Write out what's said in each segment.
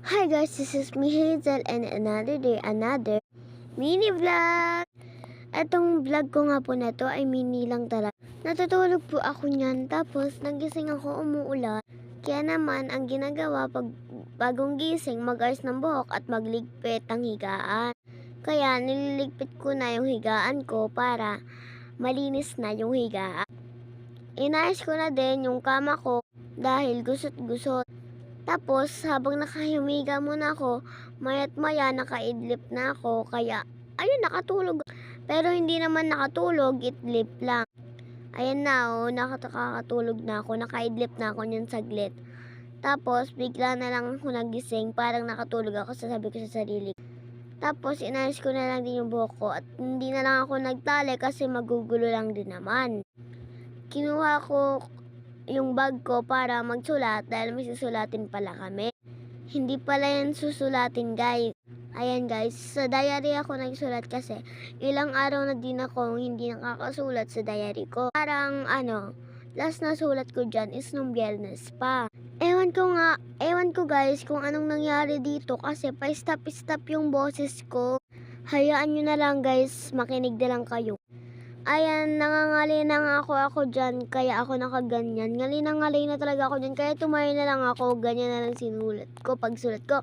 Hi guys, this is me Hazel and another day, another mini vlog. Etong vlog ko nga po na to ay mini lang talaga. Natutulog po ako niyan tapos nagising ako umuulan. Kaya naman ang ginagawa pag bagong gising mag-ayos ng buhok at magligpit ang higaan. Kaya nililigpit ko na yung higaan ko para malinis na yung higaan. Inayos ko na din yung kama ko dahil gusot-gusot. Tapos, habang nakahumiga muna ako, maya't maya nakaidlip na ako, kaya, ayun, nakatulog. Pero hindi naman nakatulog, idlip lang. Ayan na, nakakatulog na ako, nakaidlip na ako niyan saglit. Tapos, bigla na lang ako nagising, parang nakatulog ako, sasabi ko sa sarili. Tapos, inayos ko na lang din yung buhok ko at hindi na lang ako nagtali kasi magugulo lang din naman. Kinuha ko yung bag ko para magsulat dahil may susulatin pala kami. Hindi pala yan susulatin guys. Ayan guys, sa diary ako nagsulat kasi ilang araw na din ako hindi nakakasulat sa diary ko. Parang last na sulat ko dyan is nung Biyernes pa. Ewan ko guys kung anong nangyari dito kasi pa-stop yung boses ko. Hayaan nyo na lang guys, makinig na lang kayo. Ayan, nangangali na nga ako dyan, kaya ako nakaganyan. Ngali na talaga ako dyan, kaya tumayo na lang ako, ganyan na lang sinulat ko, pagsulat ko.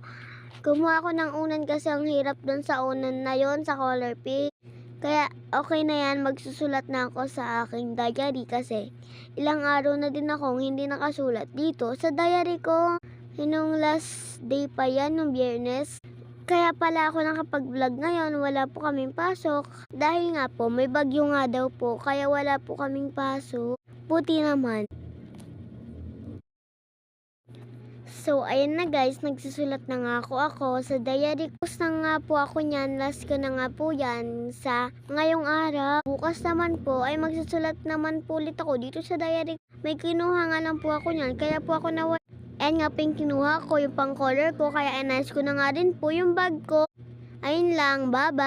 Kumuha ako ng unan kasi ang hirap dun sa unan na yon sa color pick. Kaya okay na yan, magsusulat na ako sa aking diary kasi ilang araw na din akong hindi nakasulat dito sa diary ko. Nung last day pa yan, nung Biyernes. Kaya pala ako nakapag-vlog ngayon, wala po kaming pasok. Dahil nga po, may bagyo nga daw po, kaya wala po kaming pasok. Buti naman. So, ayan na guys, nagsusulat na nga ako sa diary. Tapos na nga po ako niyan, last ko na nga po yan sa ngayong araw. Bukas naman po, ay magsusulat naman po ulit ako dito sa diary. May kinuha nga lang po ako niyan, kaya po ako nawala. Ayan nga po yung kinuha ko, yung pang color ko, kaya inayos ko na nga din po yung bag ko. Ayun lang, bye-bye.